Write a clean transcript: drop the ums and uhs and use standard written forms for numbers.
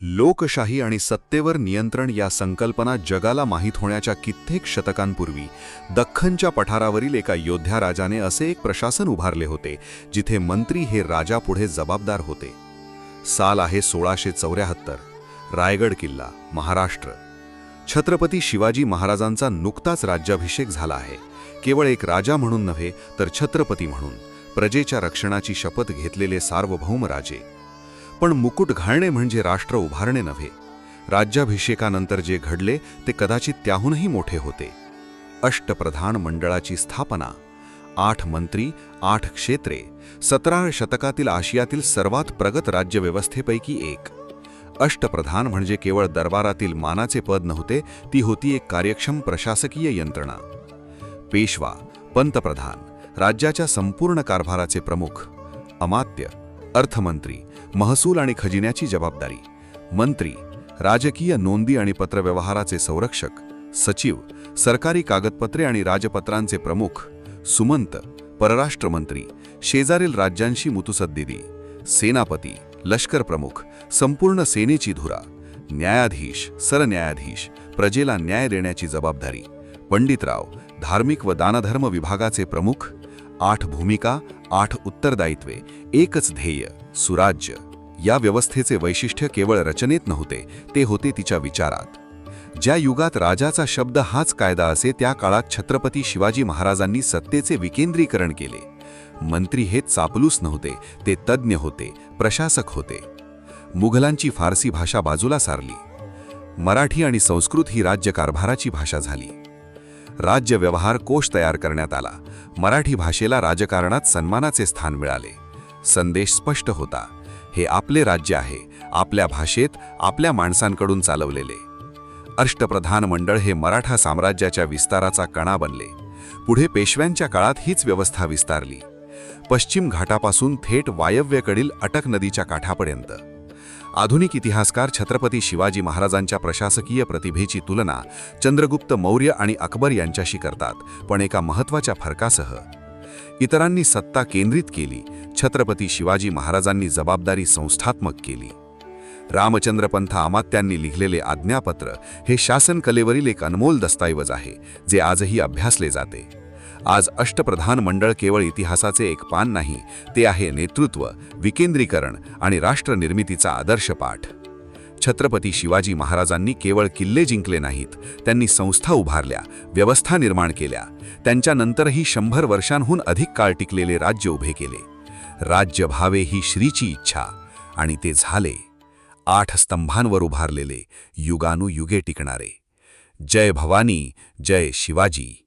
लोकशाही आणि सत्तेवर नियंत्रण या संकल्पना जगाला माहीत होण्याच्या कित्येक शतकांपूर्वी दख्खनच्या पठारावरील एका योद्ध्या राजाने असे एक प्रशासन उभारले होते जिथे मंत्री हे राजापुढे जबाबदार होते. साल आहे 1674. रायगड किल्ला, महाराष्ट्र. छत्रपती शिवाजी महाराजांचा नुकताच राज्याभिषेक झाला आहे. केवळ एक राजा म्हणून नव्हे तर छत्रपती म्हणून प्रजेच्या रक्षणाची शपथ घेतलेले सार्वभौम राजे. पण मुकुट घालणे म्हणजे राष्ट्र उभारणे नव्हे. राज्याभिषेकानंतर जे घडले ते कदाचित त्याहूनही मोठे होते. अष्टप्रधान मंडळाची स्थापना, 8 मंत्री, 8 क्षेत्रे, 17व्या शतकातील आशियातील सर्वात प्रगत राज्यव्यवस्थेपैकी एक. अष्टप्रधान म्हणजे केवळ दरबारातील मानाचे पद नव्हते, ती होती एक कार्यक्षम प्रशासकीय यंत्रणा. पेशवा, पंतप्रधान, राज्याच्या संपूर्ण कारभाराचे प्रमुख. अमात्य, अर्थमंत्री, महसूल आणि खजिन्याची जबाबदारी. मंत्री, राजकीय नोंदी आणि पत्रव्यवहाराचे संरक्षक. सचिव, सरकारी कागदपत्रे आणि राजपत्रांचे प्रमुख. सुमंत, परराष्ट्रमंत्री, शेजारील राज्यांशी मुत्सद्दीदी. सेनापती, लष्कर प्रमुख, संपूर्ण सेनेची धुरा. न्यायाधीश, सरन्यायाधीश, प्रजेला न्याय देण्याची जबाबदारी. पंडितराव, धार्मिक व दानधर्म विभागाचे प्रमुख. 8 भूमिका, 8 उत्तरदायित्वे, एकच ध्येय, सुराज्य. या व्यवस्थेचे वैशिष्ट्य केवळ रचनेत नव्हते, ते होते तिच्या विचारात. ज्या युगात राजाचा शब्द हाच कायदा असे त्या काळात छत्रपती शिवाजी महाराजांनी सत्तेचे विकेंद्रीकरण केले. मंत्री हे चापलूस नव्हते, ते तज्ज्ञ होते, प्रशासक होते. मुघलांची फारसी भाषा बाजूला सारली. मराठी आणि संस्कृत ही राज्यकारभाराची भाषा झाली. राज्य व्यवहार कोश तयार करण्यात आला. मराठी भाषेला राजकारणात सन्मानाचे स्थान मिळाले. संदेश स्पष्ट होता, हे आपले राज्य आहे, आपल्या भाषेत, आपल्या माणसांकडून चालवलेले. अष्टप्रधान मंडळ हे मराठा साम्राज्याच्या विस्ताराचा कणा बनले. पुढे पेशव्यांच्या काळात हीच व्यवस्था विस्तारली. पश्चिम घाटापासून थेट वायव्येकडील अटक नदीच्या काठापर्यंत. आधुनिक इतिहासकार छत्रपती शिवाजी महाराजांच्या प्रशासकीय प्रतिभेची तुलना चंद्रगुप्त मौर्य आणि अकबर यांच्याशी करतात, पण एका महत्त्वाच्या फरकासह. इतरांनी सत्ता केंद्रित केली, छत्रपती शिवाजी महाराजांनी जबाबदारी संस्थात्मक केली. रामचंद्रपंत अमात्यांनी लिहिलेले आज्ञापत्र हे शासन कलेवरील एक अनमोल दस्तऐवज आहे, जे आजही अभ्यासले जाते. आज अष्टप्रधान मंडळ केवळ इतिहासाचे एक पान नाही, ते आहे नेतृत्व, विकेंद्रीकरण आणि राष्ट्रनिर्मितीचा आदर्श पाठ. छत्रपती शिवाजी महाराजांनी केवळ किल्ले जिंकले नाहीत, त्यांनी संस्था उभारल्या, व्यवस्था निर्माण केल्या. त्यांच्यानंतरही 100 वर्षांहून अधिक काळ टिकलेले राज्य उभे केले. राज्य व्हावे ही श्रीची इच्छा, आणि ते झाले. 8 स्तंभांवर उभारलेले, युगानुयुगे टिकणारे. जय भवानी, जय शिवाजी.